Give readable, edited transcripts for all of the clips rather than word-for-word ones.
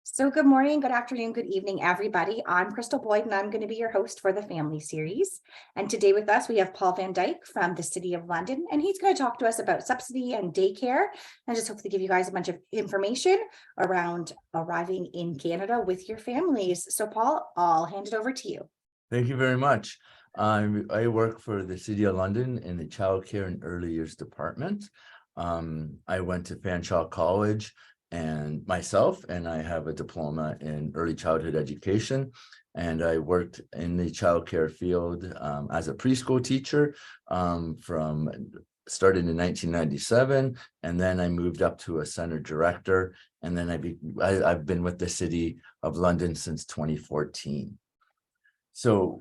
So good morning, good afternoon, good evening, everybody. I'm Crystal Boyd, and I'm going to be your host for the family series. And today with us, we have Paul Van Dyke from the City of London, and he's going to talk to us about subsidy and daycare, and just hopefully give you guys a bunch of information around arriving in Canada with your families. So Paul, I'll hand it over to you. Thank you very much. I work for the City of London in the Childcare and Early Years Department. I went to Fanshawe College and I have a diploma in early childhood education. And I worked in the childcare field as a preschool teacher started in 1997, and then I moved up to a center director, and then I've been with the City of London since 2014. So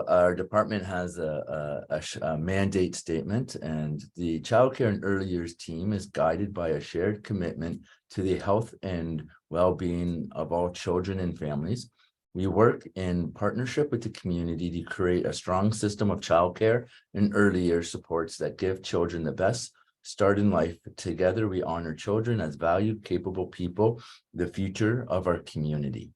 our department has a mandate statement, and the childcare and early years team is guided by a shared commitment to the health and well-being of all children and families. We work in partnership with the community to create a strong system of childcare and early years supports that give children the best start in life. Together, we honor children as valued, capable people, the future of our community.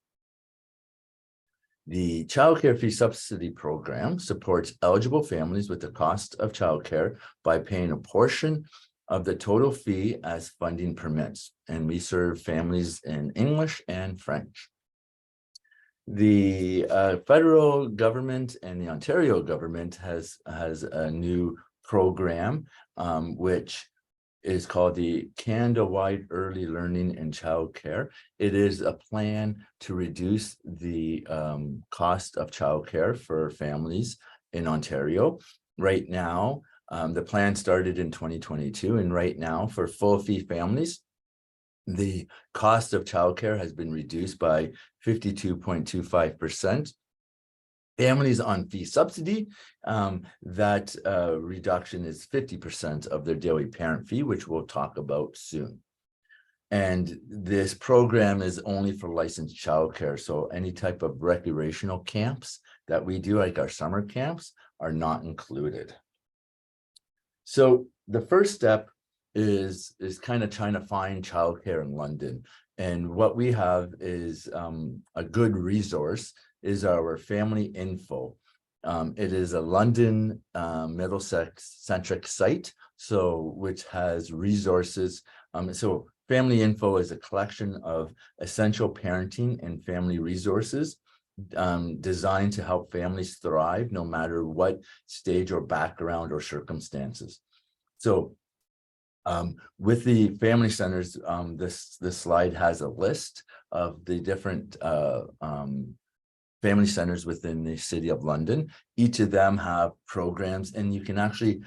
The childcare fee subsidy program supports eligible families with the cost of childcare by paying a portion of the total fee as funding permits, and we serve families in English and French. The federal government and the Ontario government has a new program which is called the Canada-wide Early Learning and Childcare. It is a plan to reduce the cost of childcare for families in Ontario. Right now, the plan started in 2022, and right now for full fee families, the cost of childcare has been reduced by 52.25%. Families on fee subsidy, that reduction is 50% of their daily parent fee, which we'll talk about soon. And this program is only for licensed childcare. So any type of recreational camps that we do, like our summer camps, are not included. So the first step is kind of trying to find childcare in London. And what we have is a good resource is our family info. It is a London Middlesex centric site, which has resources. So family info is a collection of essential parenting and family resources designed to help families thrive no matter what stage or background or circumstances. So with the family centers, this slide has a list of the different family centers within the City of London. Each of them have programs, and you can actually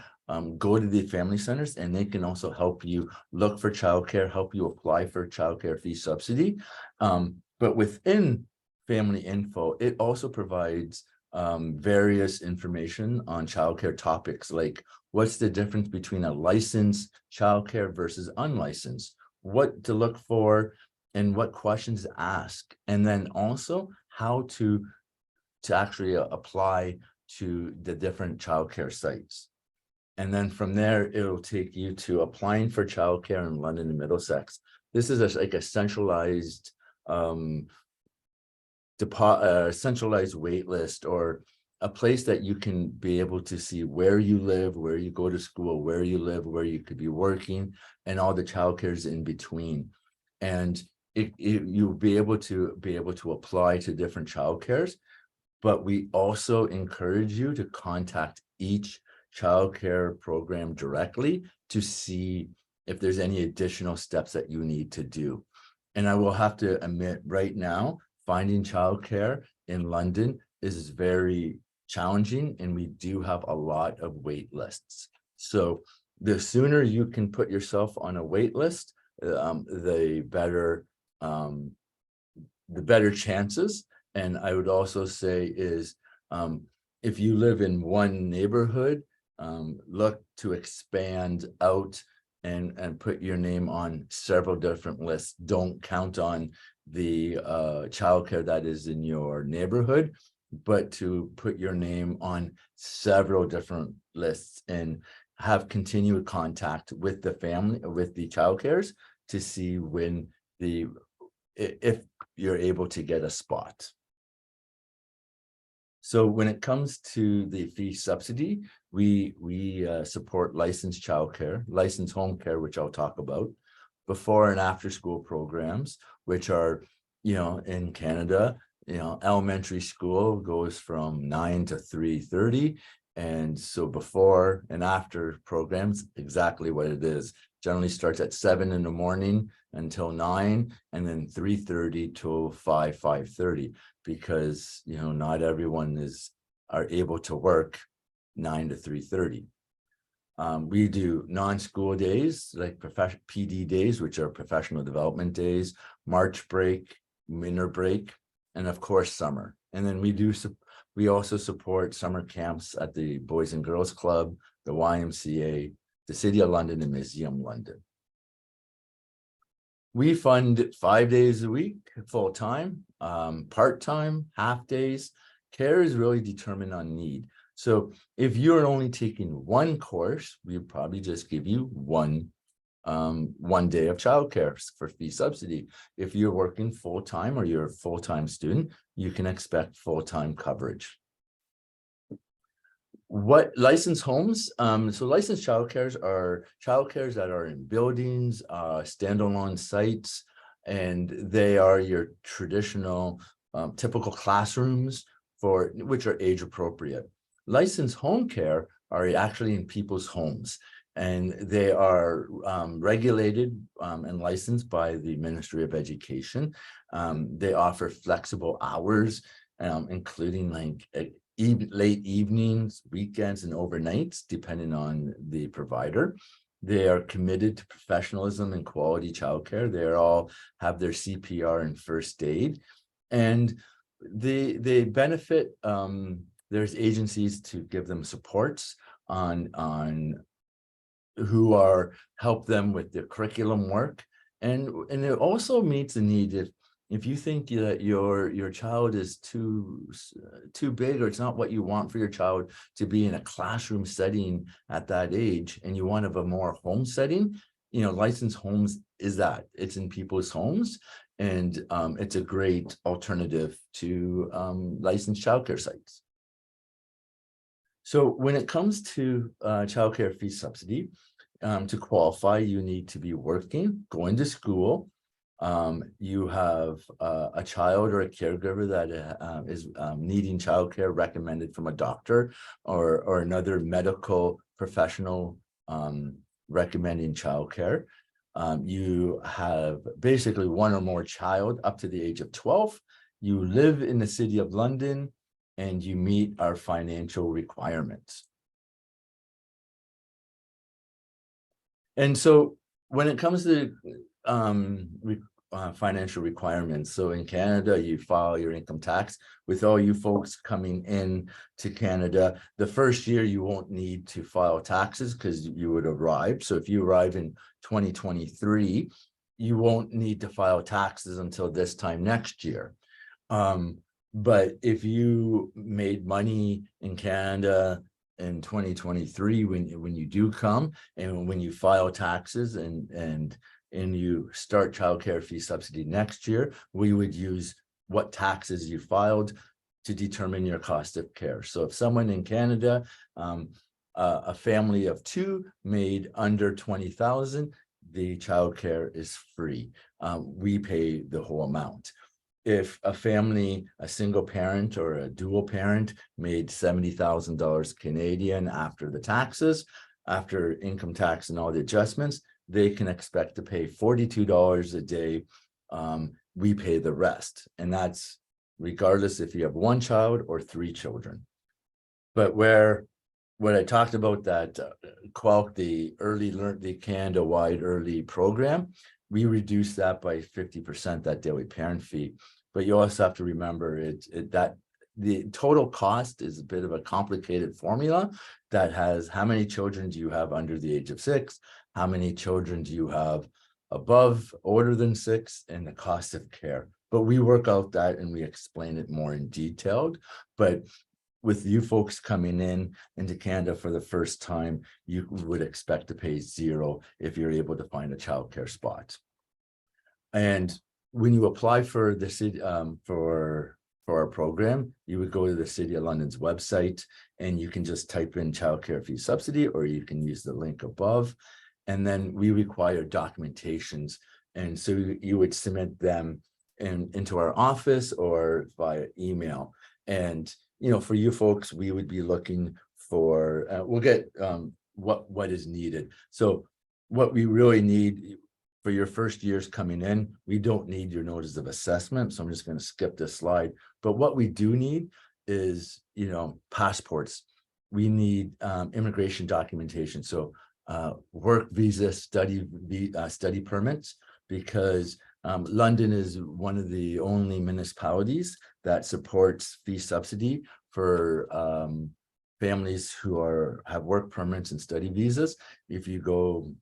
go to the family centers, and they can also help you look for childcare, help you apply for childcare fee subsidy. But within Family Info, it also provides various information on childcare topics, like what's the difference between a licensed childcare versus unlicensed, what to look for, and what questions to ask, and then also how to actually apply to the different childcare sites. And then from there, it'll take you to applying for childcare in London and Middlesex. This is like a centralized centralized wait list, or a place that you can be able to see where you live, where you go to school, where you live, where you could be working, and all the childcares in between. And you'll be able to apply to different childcares, but we also encourage you to contact each childcare program directly to see if there's any additional steps that you need to do. And I will have to admit right now, finding childcare in London is very challenging, and we do have a lot of wait lists. So the sooner you can put yourself on a wait list, the better chances. And I would also say is if you live in one neighborhood, look to expand out and put your name on several different lists. Don't count on the childcare that is in your neighborhood, but to put your name on several different lists and have continued contact with the family, with the childcares, to see when if you're able to get a spot. So when it comes to the fee subsidy, we support licensed childcare, licensed home care, which I'll talk about, before and after school programs, which are, in Canada, elementary school goes from 9 to 3:30. And so before and after programs, exactly what it is, generally starts at 7 in the morning until 9, and then 3:30 till 5:30, because not everyone are able to work 9 to 3:30. We do non-school days like PD days, which are professional development days, March break, winter break, and of course summer. And then we also support summer camps at the Boys and Girls Club, the YMCA, the City of London, and Museum London. We fund 5 days a week, full-time, part-time, half days. Care is really determined on need. So if you're only taking one course, we'd probably just give you one day of childcare for fee subsidy. If you're working full-time or you're a full-time student, you can expect full-time coverage. What licensed homes? So licensed childcares are childcares that are in buildings, standalone sites, and they are your traditional typical classrooms which are age appropriate. Licensed home care are actually in people's homes, and they are regulated and licensed by the Ministry of Education. They offer flexible hours, including like late evenings, weekends, and overnights, depending on the provider. They are committed to professionalism and quality childcare. They all have their CPR and first aid, and they benefit. There's agencies to give them supports on who help them with their curriculum work, and it also meets the need if you think that your child is too big, or it's not what you want for your child to be in a classroom setting at that age, and you want a more home setting, licensed homes is that. It's in people's homes, and it's a great alternative to licensed childcare sites. So when it comes to childcare fee subsidy, to qualify, you need to be working, going to school. You have a child or a caregiver that is needing childcare recommended from a doctor or another medical professional recommending childcare. You have basically one or more child up to the age of 12. You live in the City of London, and you meet our financial requirements. And so when it comes to financial requirements, so in Canada, you file your income tax. With all you folks coming in to Canada, the first year you won't need to file taxes because you would arrive. So if you arrive in 2023, you won't need to file taxes until this time next year. But if you made money in Canada in 2023, when you do come, and when you file taxes and you start childcare fee subsidy next year, we would use what taxes you filed to determine your cost of care. So if someone in Canada, a family of 2 made under 20,000, the childcare is free. We pay the whole amount. If a family, a single parent or a dual parent, made $70,000 Canadian after the taxes, after income tax and all the adjustments, they can expect to pay $42 a day. We pay the rest, and that's regardless if you have 1 child or 3 children. But what I talked about, that QUALC, the Canada-wide early program, we reduced that by 50%, that daily parent fee. But you also have to remember that the total cost is a bit of a complicated formula that has how many children do you have under the age of 6, how many children do you have above, older than 6, and the cost of care. But we work out that and we explain it more in detail. But with you folks coming into Canada for the first time, you would expect to pay 0 if you're able to find a childcare spot. And when you apply for the city, for our program, you would go to the City of London's website and you can just type in childcare fee subsidy, or you can use the link above. And then we require documentations. And so you would submit them into our office or via email. And, for you folks, we would be looking for, we'll get what is needed. So what we really need for your first years coming in, we don't need your notice of assessment. So I'm just going to skip this slide. But what we do need is, passports. We need immigration documentation. So work visa, study permits, because London is one of the only municipalities that supports fee subsidy for families who have work permits and study visas. If you go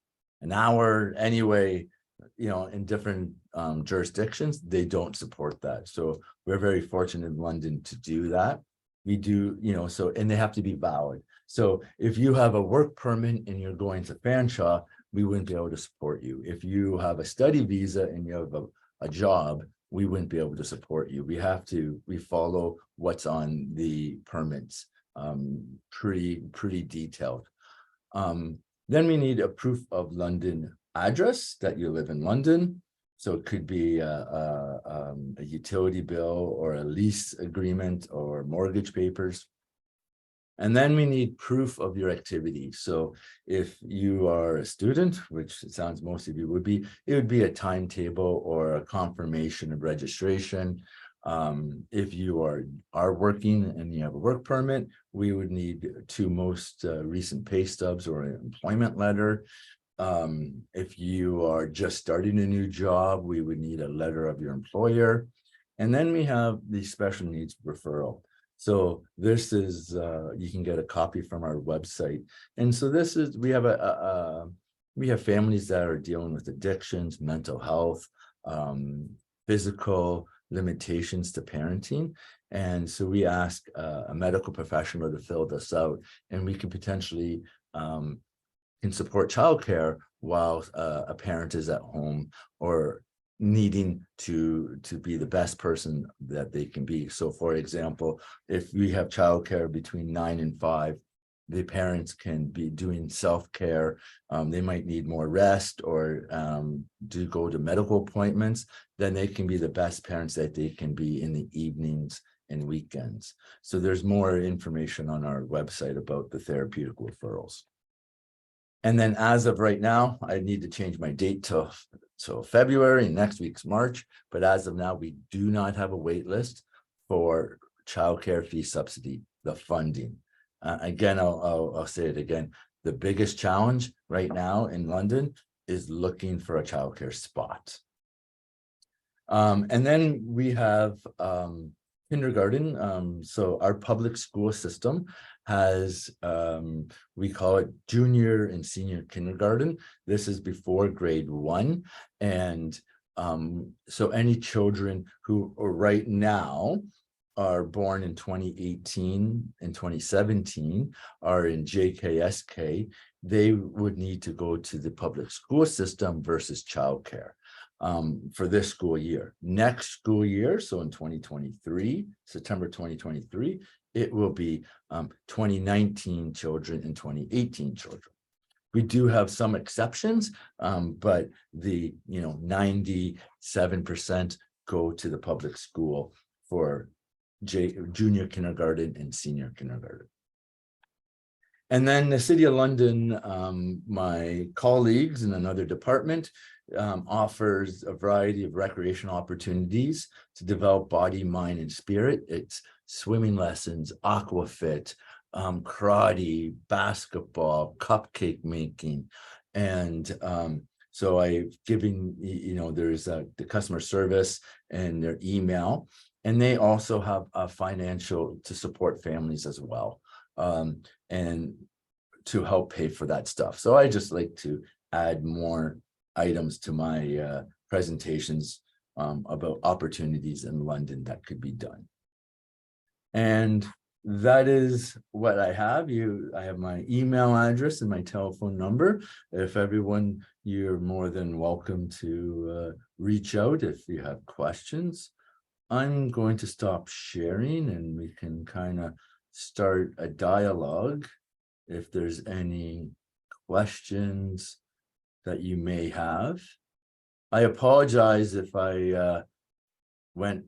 an hour anyway, in different jurisdictions, they don't support that. So we're very fortunate in London to do that. We do, and they have to be valid. So if you have a work permit and you're going to Fanshawe, we wouldn't be able to support you. If you have a study visa and you have a job, we wouldn't be able to support you. We follow what's on the permits, pretty detailed. Then we need a proof of London address that you live in London. So it could be a utility bill or a lease agreement or mortgage papers. And then we need proof of your activity. So if you are a student, which it sounds most of you would be, it would be a timetable or a confirmation of registration. If you are working and you have a work permit, we would need 2 most recent pay stubs or an employment letter. If you are just starting a new job, we would need a letter of your employer. And then we have the special needs referral. So this is, you can get a copy from our website. And so this is, we have families that are dealing with addictions, mental health, physical limitations to parenting. And so we ask a medical professional to fill this out, and we can potentially can support childcare while a parent is at home or needing to be the best person that they can be. So for example, if we have childcare between 9 and 5, the parents can be doing self-care. They might need more rest or do go to medical appointments. Then they can be the best parents that they can be in the evenings and weekends. So there's more information on our website about the therapeutic referrals. And then as of right now, I need to change my date to February, and next week's March. But as of now, we do not have a wait list for childcare fee subsidy, the funding. Again, I'll say it again. The biggest challenge right now in London is looking for a childcare spot. And then we have kindergarten. So our public school system has, we call it junior and senior kindergarten. This is before grade 1. And so any children who are right now are born in 2018 and 2017 are in JKSK, they would need to go to the public school system versus childcare for this school year. Next school year, so in 2023, September 2023, it will be 2019 children and 2018 children. We do have some exceptions, but the 97% go to the public school for junior kindergarten and senior kindergarten. And then the City of London, my colleagues in another department, offers a variety of recreational opportunities to develop body, mind, and spirit. It's swimming lessons, aquafit, karate, basketball, cupcake making. And so I've given, there's the customer service and their email, and they also have a financial to support families as well, and to help pay for that stuff. So I just like to add more items to my presentations about opportunities in London that could be done. And that is what I have. I have my email address and my telephone number. If everyone, you're more than welcome to reach out if you have questions. I'm going to stop sharing and we can kind of start a dialogue if there's any questions that you may have. I apologize if I went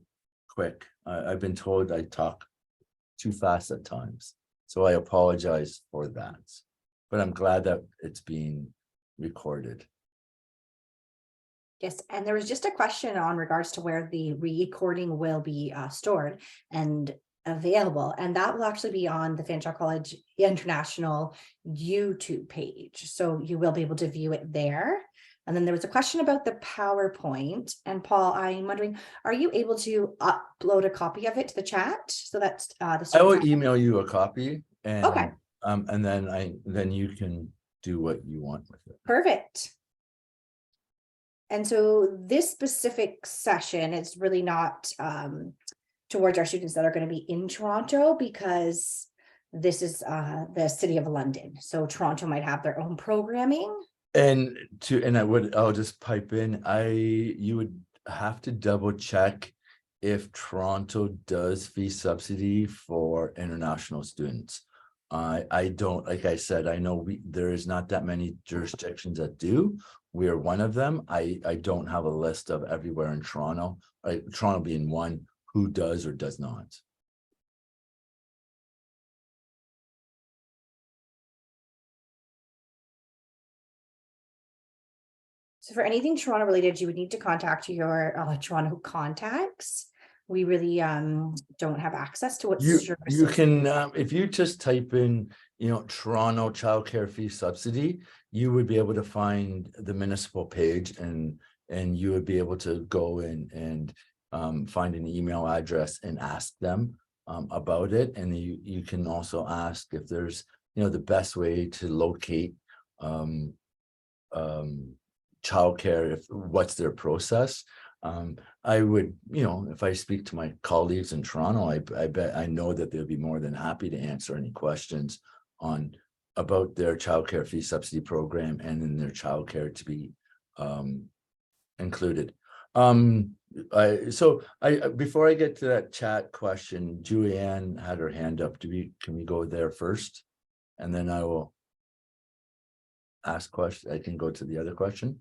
quick. I've been told I talk too fast at times, so I apologize for that. But I'm glad that it's being recorded. Yes, and there was just a question on regards to where the recording will be stored and available, and that will actually be on the Fanshawe College International YouTube page, so you will be able to view it there. And then there was a question about the PowerPoint, and Paul, I'm wondering, are you able to upload a copy of it to the chat so that the I will students have- email you a copy, and Okay. And then you can do what you want with it. Perfect. And so this specific session is really not towards our students that are going to be in Toronto, because this is the City of London. So Toronto might have their own programming. And I'll just pipe in, you would have to double check if Toronto does fee subsidy for international students. I don't, like I said, I know there is not that many jurisdictions that do. We are one of them. I don't have a list of everywhere in Toronto, Toronto being one, who does or does not. So for anything Toronto related, you would need to contact your Toronto contacts. We really don't have access to what You services. can, if you just type in, Toronto childcare fee subsidy, you would be able to find the municipal page, and you would be able to go in and find an email address and ask them about it. And you can also ask if there's, the best way to locate childcare, what's their process. I would, if I speak to my colleagues in Toronto, I bet I know that they'll be more than happy to answer any questions about their childcare fee subsidy program and in their childcare to be included. Before I get to that chat question, Julianne had her hand up. Can we go there first? And then I will ask question. I can go to the other question.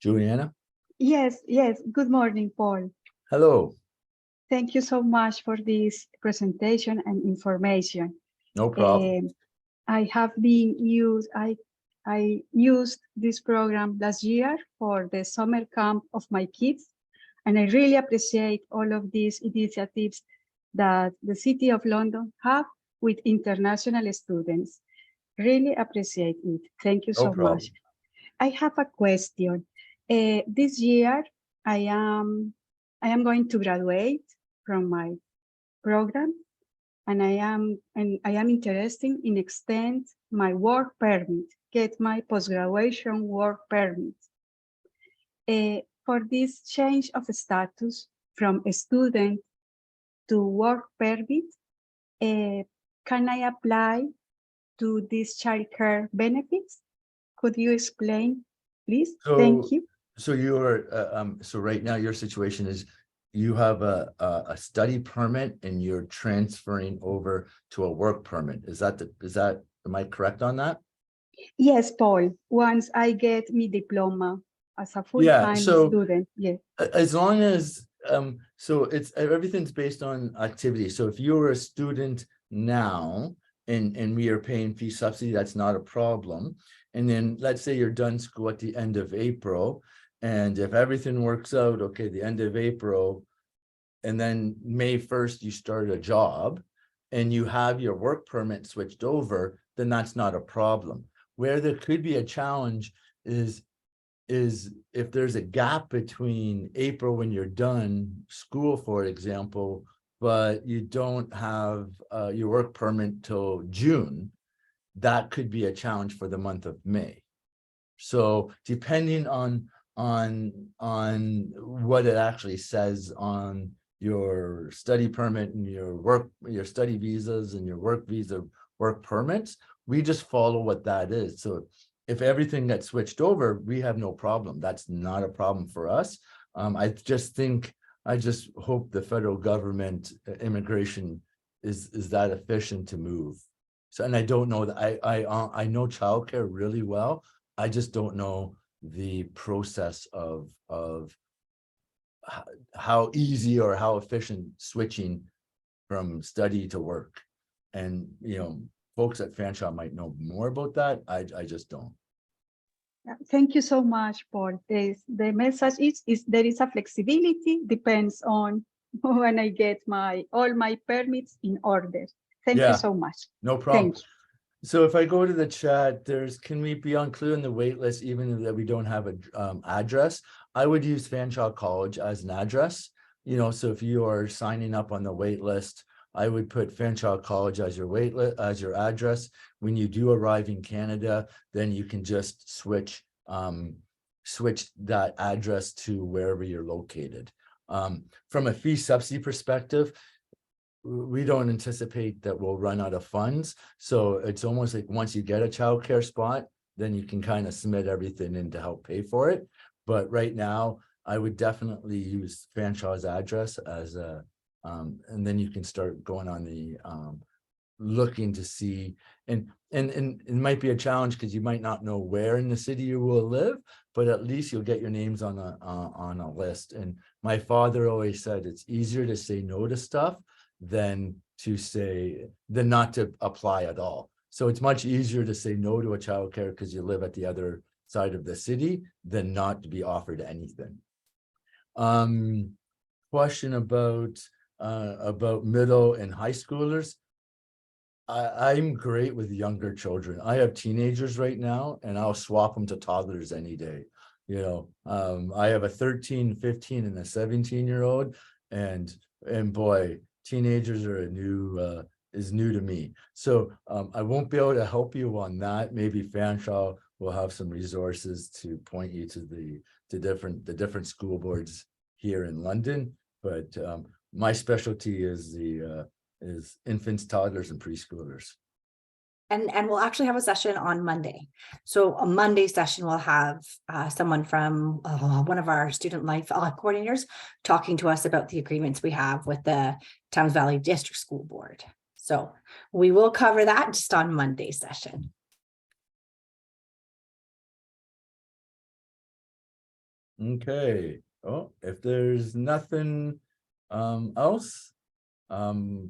Juliana? Yes. Good morning, Paul. Hello. Thank you so much for this presentation and information. No problem. I used this program last year for the summer camp of my kids, and I really appreciate all of these initiatives that the City of London have with international students. Really appreciate it. Thank you so much. I have a question. This year, I am going to graduate from my program, and I am interested in extend my work permit, get my post-graduation work permit. For this change of status from a student to work permit, can I apply to these childcare benefits? Could you explain, please? Thank you. So so right now your situation is you have a study permit and you're transferring over to a work permit. Am I correct on that? Yes, Paul. Once I get my diploma as a full-time student, yes. As long as so everything's based on activity. So if you're a student now and we are paying fee subsidy, that's not a problem. And then let's say you're done school at the end of April, and if everything works out, okay, the end of April, and then May 1st, you start a job and you have your work permit switched over, then that's not a problem. Where there could be a challenge is if there's a gap between April when you're done school, for example, but you don't have your work permit till June, that could be a challenge for the month of May. So depending on what it actually says on your study permit and your study visas and your work visa, work permits. We just follow what that is. So if everything gets switched over, we have no problem. That's not a problem for us. I just hope the federal government immigration is that efficient to move. So, and I don't know that I know childcare really well. I just don't know the process of how easy or how efficient switching from study to work. And, folks at Fanshawe might know more about that. I just don't. Thank you so much for this. The message is there is a flexibility, depends on when I get all my permits in order. Thank you so much. No problem. Thank you. So if I go to the chat, can we be included in the wait list, even that we don't have an address? I would use Fanshawe College as an address. So if you are signing up on the wait list, I would put Fanshawe College as your wait list, as your address. When you do arrive in Canada, then you can just switch that address to wherever you're located. From a fee subsidy perspective, we don't anticipate that we'll run out of funds. So it's almost like once you get a childcare spot, then you can kind of submit everything in to help pay for it. But right now, I would definitely use Fanshawe's address as a, and then you can start going on the looking to see, and it might be a challenge because you might not know where in the city you will live, but at least you'll get your names on a list. And my father always said it's easier to say no to stuff than not to apply at all. So it's much easier to say no to a childcare because you live at the other side of the city than not to be offered anything. Question about middle and high schoolers. I'm great with younger children. I have teenagers right now, and I'll swap them to toddlers any day. I have a 13, 15, and a 17-year-old, and boy, teenagers are is new to me. So I won't be able to help you on that. Maybe Fanshawe will have some resources to point you to the different school boards here in London. But my specialty is is infants, toddlers, and preschoolers. And we'll actually have a session on Monday. So a Monday session, we'll have someone from one of our student life coordinators talking to us about the agreements we have with the Thames Valley District School Board. So we will cover that just on Monday's session. Okay. Oh, if there's nothing else,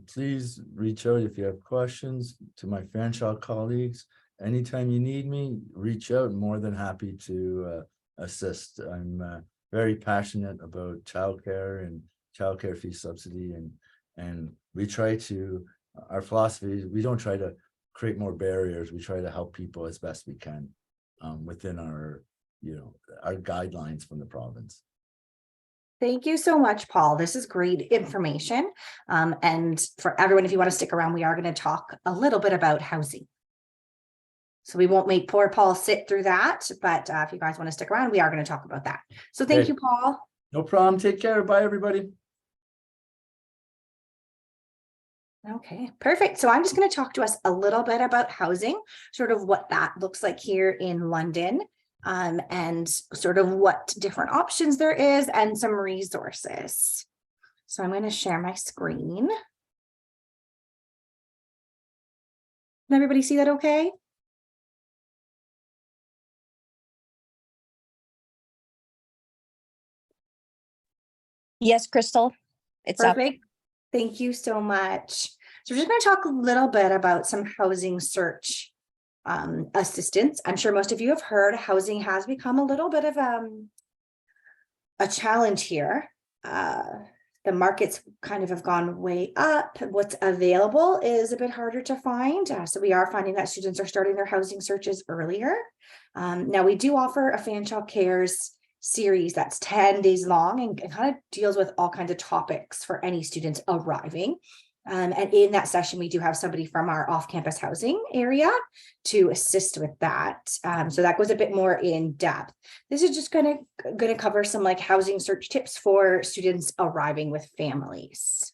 please reach out if you have questions to my Fanshawe colleagues. Anytime you need me, reach out. I'm more than happy to assist. I'm very passionate about childcare and childcare fee subsidy, and we try to, our philosophy is we don't try to create more barriers. We try to help people as best we can within our guidelines from the province. Thank you so much, Paul. This is great information. And for everyone, if you want to stick around, we are going to talk a little bit about housing. So we won't make poor Paul sit through that, but if you guys want to stick around, we are going to talk about that. So thank you, Paul. No problem. Take care. Bye, everybody. Okay, perfect. So I'm just going to talk to us a little bit about housing, sort of what that looks like here in London. And sort of what different options there is and some resources. So I'm going to share my screen. Can everybody see that okay? Yes, Crystal, it's perfect. Up. Thank you so much. So we're just going to talk a little bit about some housing search assistance. I'm sure most of you have heard housing has become a little bit of a challenge here. The markets kind of have gone way up. What's available is a bit harder to find. So we are finding that students are starting their housing searches earlier. Now we do offer a Fanshawe Cares series that's 10 days long and kind of deals with all kinds of topics for any students arriving. And in that session, we do have somebody from our off-campus housing area to assist with that. So that goes a bit more in depth. This is just going to cover some like housing search tips for students arriving with families.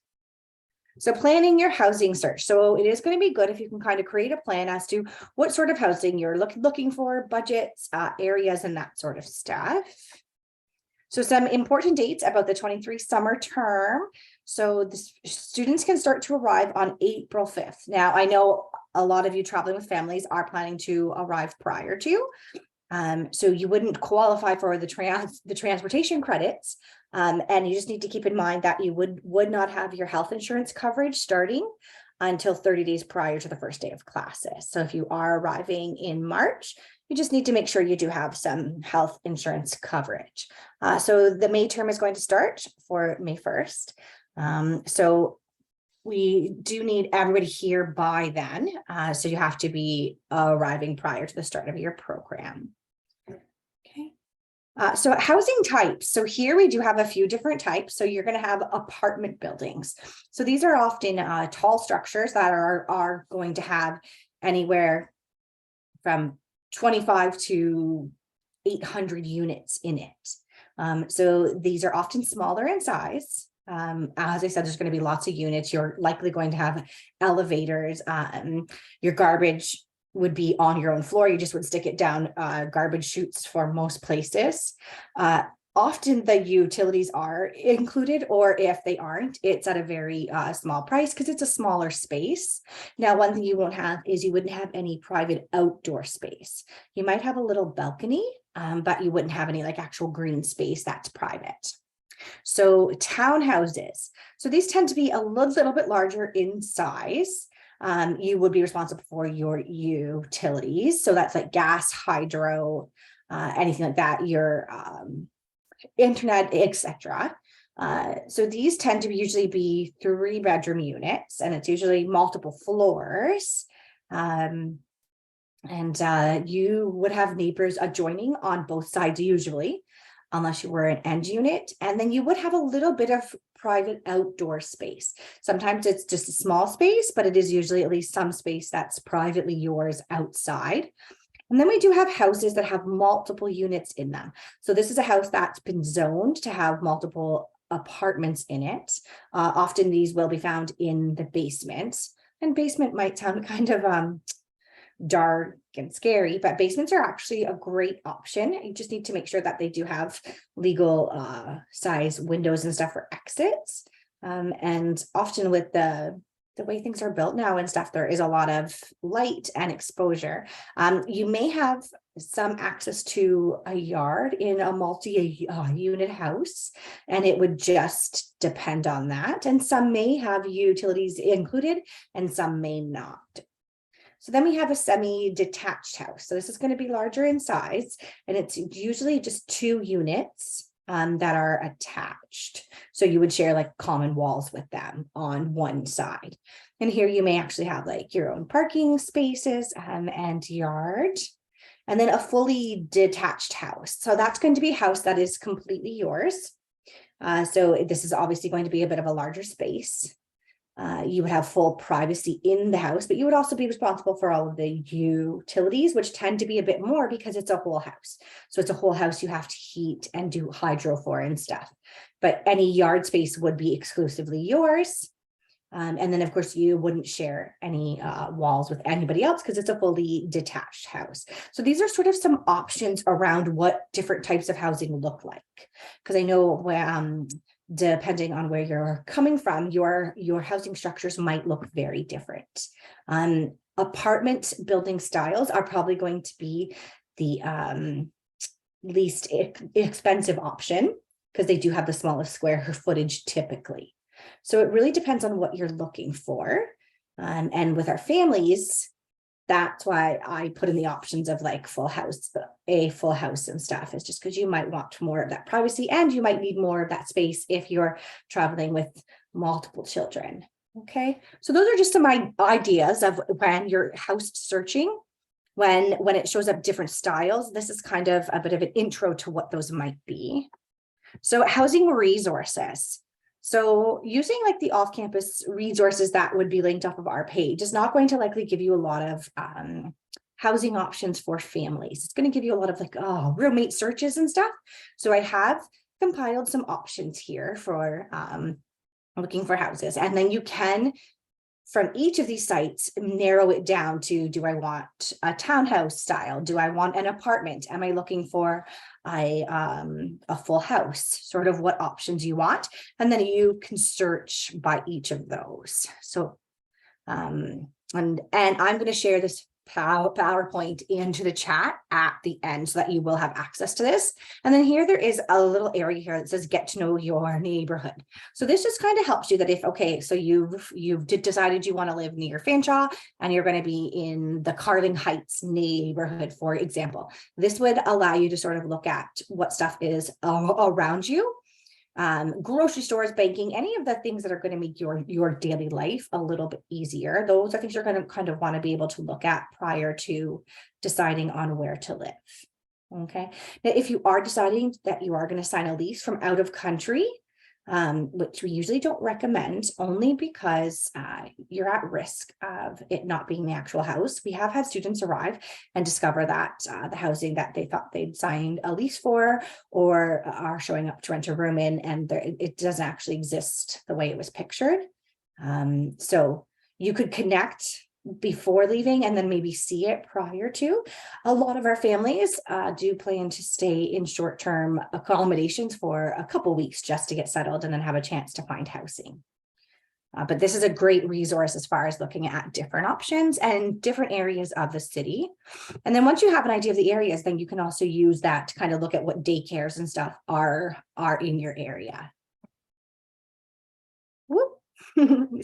So planning your housing search. So it is going to be good if you can kind of create a plan as to what sort of housing you're looking for, budgets, areas, and that sort of stuff. So some important dates about the 23 summer term. So the students can start to arrive on April 5th. Now, I know a lot of you traveling with families are planning to arrive prior to. So you wouldn't qualify for the transportation credits. And you just need to keep in mind that you would not have your health insurance coverage starting until 30 days prior to the first day of classes. So if you are arriving in March, you just need to make sure you do have some health insurance coverage. So the May term is going to start for May 1st. So we do need everybody here by then. So you have to be arriving prior to the start of your program. Okay. So housing types. So here we do have a few different types. So you're going to have apartment buildings. So these are often tall structures that are going to have anywhere from 25 to 800 units in it. So these are often smaller in size. As I said, there's going to be lots of units. You're likely going to have elevators. Your garbage would be on your own floor. You just would stick it down garbage chutes for most places. Often the utilities are included, or if they aren't, it's at a very small price because it's a smaller space. Now, one thing you won't have is you wouldn't have any private outdoor space. You might have a little balcony, but you wouldn't have any like actual green space that's private. So townhouses. So these tend to be a little bit larger in size. You would be responsible for your utilities. So that's like gas, hydro, anything like that, your internet, etc. So these tend to usually be 3-bedroom units, and it's usually multiple floors. And you would have neighbors adjoining on both sides usually, unless you were an end unit. And then you would have a little bit of private outdoor space. Sometimes it's just a small space, but it is usually at least some space that's privately yours outside. And then we do have houses that have multiple units in them. So this is a house that's been zoned to have multiple apartments in it. Often these will be found in the basement. And basement might sound kind of dark and scary, but basements are actually a great option. You just need to make sure that they do have legal size windows and stuff for exits. And often with the way things are built now and stuff, there is a lot of light and exposure. You may have some access to a yard in a multi-unit house, and it would just depend on that. And some may have utilities included and some may not. So then we have a semi-detached house. So this is going to be larger in size, and it's usually just 2 units that are attached. So you would share like common walls with them on one side. And here you may actually have like your own parking spaces and yard. And then a fully detached house. So that's going to be a house that is completely yours. So this is obviously going to be a bit of a larger space. You would have full privacy in the house, but you would also be responsible for all of the utilities, which tend to be a bit more because it's a whole house. So it's a whole house you have to heat and do hydro for and stuff. But any yard space would be exclusively yours. And then, of course, you wouldn't share any walls with anybody else because it's a fully detached house. So these are sort of some options around what different types of housing look like. Because I know depending on where you're coming from, your housing structures might look very different. Apartment building styles are probably going to be the least expensive option because they do have the smallest square footage typically. So it really depends on what you're looking for. And with our families, that's why I put in the options of like a full house and stuff. Is just because you might want more of that privacy and you might need more of that space if you're traveling with multiple children. Okay, so those are just some ideas of when you're house searching, when it shows up different styles. This is kind of a bit of an intro to what those might be. So housing resources. So using like the off-campus resources that would be linked off of our page is not going to likely give you a lot of housing options for families. It's going to give you a lot of like, roommate searches and stuff. So I have compiled some options here for looking for houses. And then you can, from each of these sites, narrow it down to, do I want a townhouse style? Do I want an apartment? Am I looking for a full house? Sort of what options you want. And then you can search by each of those. So, and I'm going to share this PowerPoint into the chat at the end so that you will have access to this. And then here there is a little area here that says get to know your neighborhood. So this just kind of helps you that if, okay, so you've decided you want to live near Fanshawe and you're going to be in the Carling Heights neighborhood, for example, this would allow you to sort of look at what stuff is around you. Grocery stores, banking, any of the things that are going to make your daily life a little bit easier. Those are things you're going to kind of want to be able to look at prior to deciding on where to live. Okay. Now, if you are deciding that you are going to sign a lease from out of country, which we usually don't recommend, only because you're at risk of it not being the actual house. We have had students arrive and discover that the housing that they thought they'd signed a lease for or are showing up to rent a room in, and it doesn't actually exist the way it was pictured. So you could connect before leaving and then maybe see it prior to. A lot of our families do plan to stay in short-term accommodations for a couple weeks just to get settled and then have a chance to find housing. But this is a great resource as far as looking at different options and different areas of the city. And then once you have an idea of the areas, then you can also use that to kind of look at what daycares and stuff are in your area. Whoop.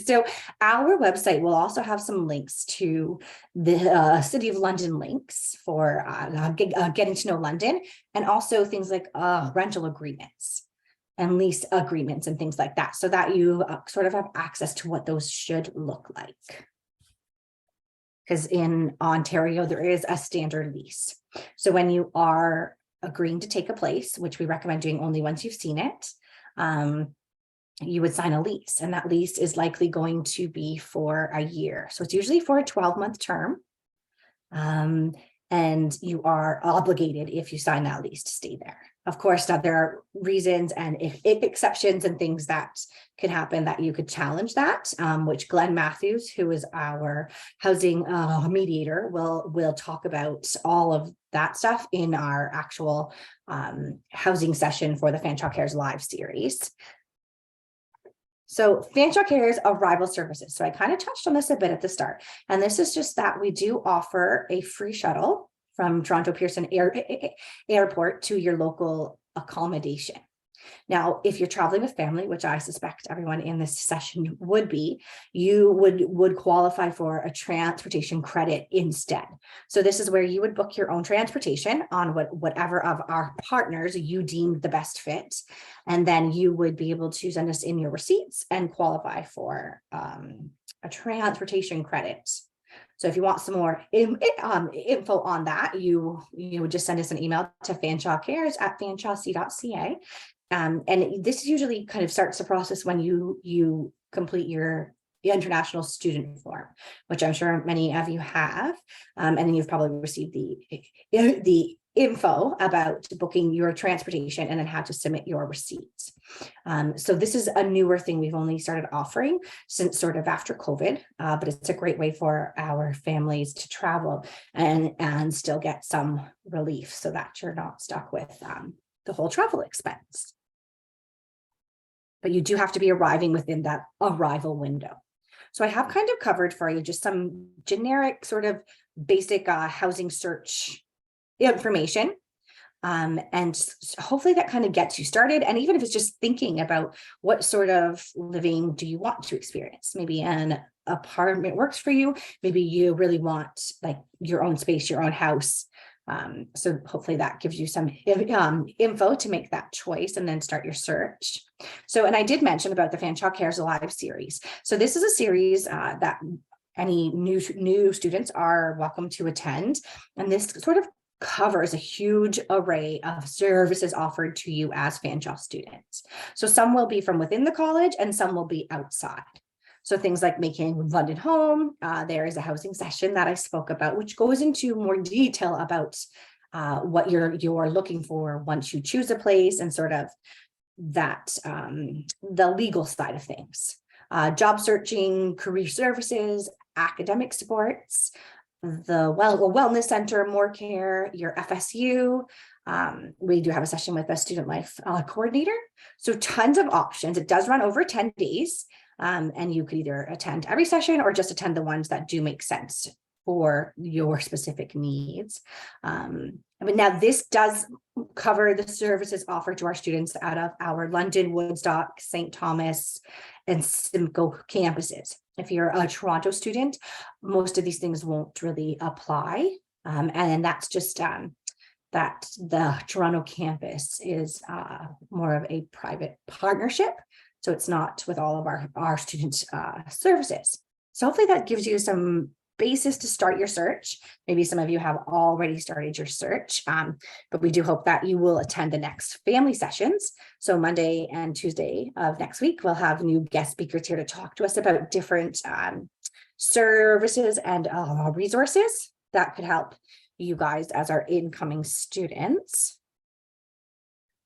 So our website will also have some links to the City of London links for getting to know London, and also things like rental agreements and lease agreements and things like that, so that you sort of have access to what those should look like. Because in Ontario, there is a standard lease. So when you are agreeing to take a place, which we recommend doing only once you've seen it, you would sign a lease, and that lease is likely going to be for a year. So it's usually for a 12-month term. And you are obligated, if you sign that lease, to stay there. Of course, now there are reasons and if exceptions and things that could happen that you could challenge that, which Glenn Matthews, who is our housing mediator, will talk about all of that stuff in our actual housing session for the Fanshawe Cares Live series. So Fanshawe Cares Arrival Services. So I kind of touched on this a bit at the start, and this is just that we do offer a free shuttle from Toronto Pearson Airport to your local accommodation. Now, if you're traveling with family, which I suspect everyone in this session would be, you would qualify for a transportation credit instead. So this is where you would book your own transportation on whatever of our partners you deemed the best fit. And then you would be able to send us in your receipts and qualify for a transportation credit. So if you want some more info on that, you would just send us an email to fanshawecares@fanshawec.ca. And this usually kind of starts the process when you complete your international student form, which I'm sure many of you have. And then you've probably received the info about booking your transportation and then how to submit your receipts. So this is a newer thing we've only started offering since sort of after COVID, but it's a great way for our families to travel and still get some relief so that you're not stuck with the whole travel expense. But you do have to be arriving within that arrival window. So I have kind of covered for you just some generic sort of basic housing search information. And hopefully that kind of gets you started. And even if it's just thinking about what sort of living do you want to experience, maybe an apartment works for you. Maybe you really want like your own space, your own house. So hopefully that gives you some info to make that choice and then start your search. So, and I did mention about the Fanshawe Cares Live series. So this is a series that any new students are welcome to attend. And this sort of covers a huge array of services offered to you as Fanshawe students. So some will be from within the college and some will be outside. So things like making London home, there is a housing session that I spoke about, which goes into more detail about what you're looking for once you choose a place and sort of that the legal side of things. Job searching, career services, academic supports, the wellness center, more care, your FSU. We do have a session with a student life coordinator. So tons of options. It does run over 10 days. And you could either attend every session or just attend the ones that do make sense for your specific needs. But now this does cover the services offered to our students out of our London, Woodstock, St. Thomas, and Simcoe campuses. If you're a Toronto student, most of these things won't really apply. And that's just that the Toronto campus is more of a private partnership. So it's not with all of our student services. So hopefully that gives you some basis to start your search. Maybe some of you have already started your search, but we do hope that you will attend the next family sessions. So Monday and Tuesday of next week, we'll have new guest speakers here to talk to us about different services and resources that could help you guys as our incoming students.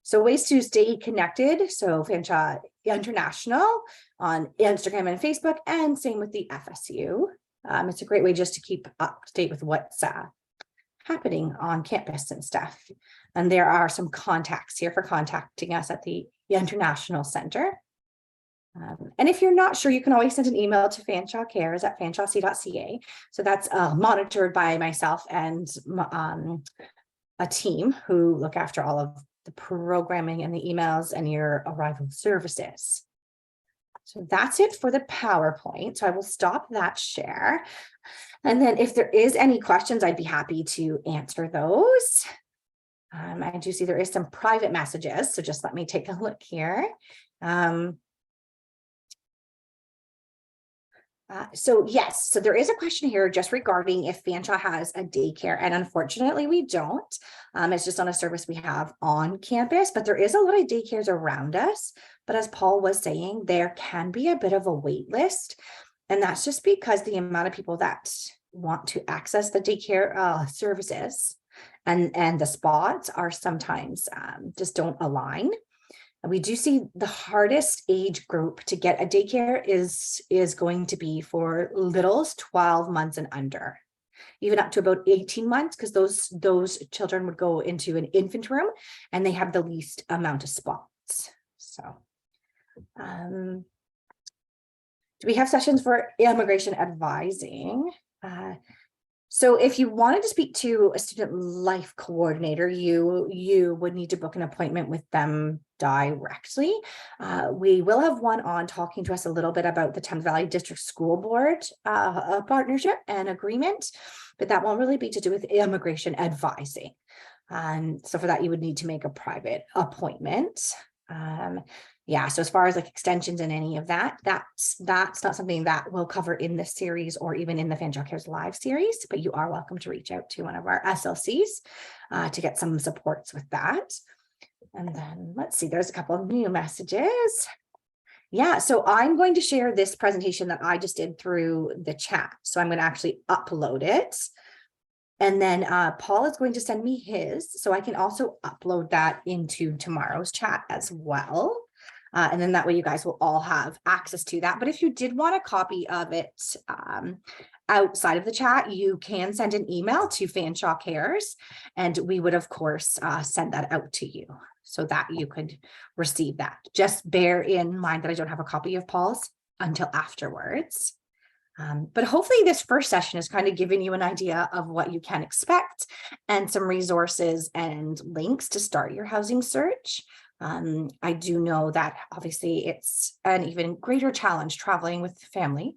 So ways to stay connected. So Fanshawe International on Instagram and Facebook, and same with the FSU. It's a great way just to keep up to date with what's happening on campus and stuff. And there are some contacts here for contacting us at the International Center. And if you're not sure, you can always send an email to fanshawecares@fanshawec.ca. So that's monitored by myself and a team who look after all of the programming and the emails and your arrival services. So that's it for the PowerPoint. So I will stop that share. And then if there is any questions, I'd be happy to answer those. I do see there is some private messages, so just let me take a look here. So yes, so there is a question here just regarding if Fanshawe has a daycare, and unfortunately we don't. It's just not a service we have on campus, but there is a lot of daycares around us. But as Paul was saying, there can be a bit of a wait list, and that's just because the amount of people that want to access the daycare services and the spots are sometimes just don't align. We do see the hardest age group to get a daycare is going to be for littles 12 months and under, even up to about 18 months, because those children would go into an infant room and they have the least amount of spots. So do we have sessions for immigration advising? So if you wanted to speak to a student life coordinator, you would need to book an appointment with them directly. We will have one on talking to us a little bit about the Thames Valley District School Board partnership and agreement, but that won't really be to do with immigration advising. So for that, you would need to make a private appointment. Yeah, so as far as like extensions and any of that, that's not something that we'll cover in this series or even in the Fanshawe Cares Live series, but you are welcome to reach out to one of our SLCs to get some supports with that. And then let's see, there's a couple of new messages. Yeah, so I'm going to share this presentation that I just did through the chat. So I'm going to actually upload it. And then Paul is going to send me his, so I can also upload that into tomorrow's chat as well. And then that way you guys will all have access to that. But if you did want a copy of it outside of the chat, you can send an email to Fanshawe Cares, and we would, of course, send that out to you so that you could receive that. Just bear in mind that I don't have a copy of Paul's until afterwards. But hopefully this first session is kind of giving you an idea of what you can expect and some resources and links to start your housing search. I do know that obviously it's an even greater challenge traveling with family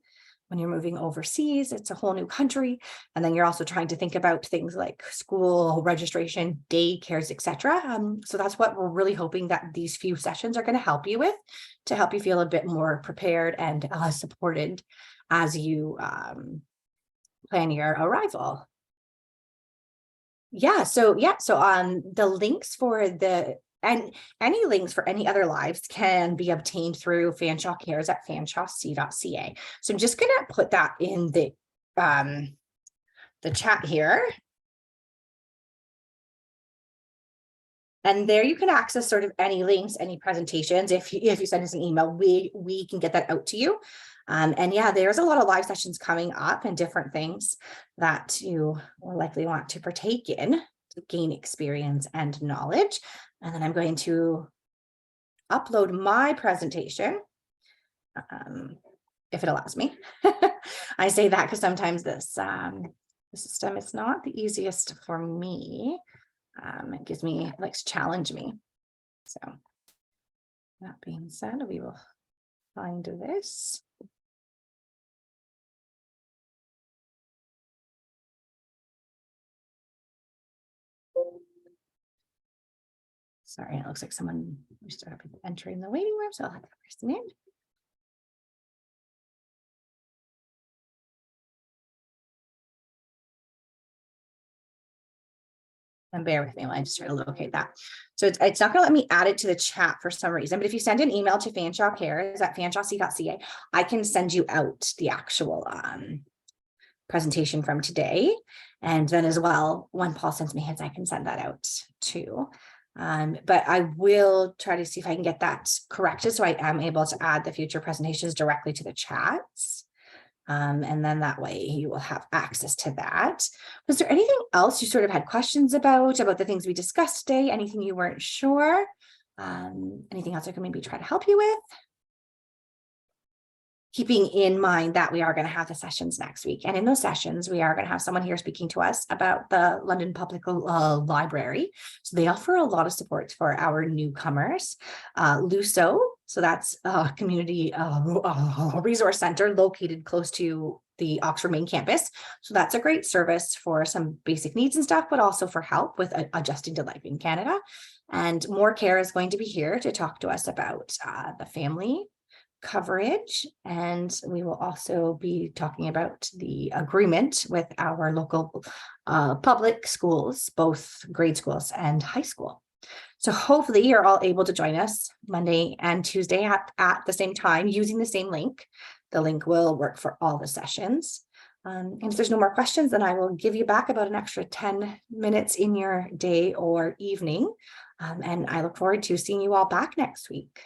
when you're moving overseas. It's a whole new country. And then you're also trying to think about things like school registration, daycares, etc. So that's what we're really hoping that these few sessions are going to help you with, to help you feel a bit more prepared and supported as you plan your arrival. So the links for and any links for any other lives can be obtained through Fanshawe Cares at fanshawec.ca. So I'm just gonna put that in the chat here. And there you can access sort of any links, any presentations. If you send us an email, we can get that out to you. And yeah, there's a lot of live sessions coming up and different things that you will likely want to partake in to gain experience and knowledge. And then I'm going to upload my presentation, if it allows me. I say that because sometimes this system is not the easiest for me. It likes to challenge me. So that being said, we will find this. Sorry, it looks like someone started entering the waiting room, so I'll have that person in. And bear with me while I just try to locate that. So it's not going to let me add it to the chat for some reason, but if you send an email to Fanshawe Cares at fanshawec.ca, I can send you out the actual presentation from today. And then as well, when Paul sends me his, I can send that out too. But I will try to see if I can get that corrected so I am able to add the future presentations directly to the chats. And then that way you will have access to that. Was there anything else you sort of had questions about the things we discussed today? Anything you weren't sure? Anything else I can maybe try to help you with? Keeping in mind that we are going to have the sessions next week. And in those sessions, we are going to have someone here speaking to us about the London Public Library. So they offer a lot of support for our newcomers. LUSO, so that's a community resource center located close to the Oxford main campus. So that's a great service for some basic needs and stuff, but also for help with adjusting to life in Canada. And More Care is going to be here to talk to us about the family coverage, and we will also be talking about the agreement with our local public schools, both grade schools and high school. So hopefully you're all able to join us Monday and Tuesday at the same time using the same link. The link will work for all the sessions. And if there's no more questions, then I will give you back about an extra 10 minutes in your day or evening. And I look forward to seeing you all back next week.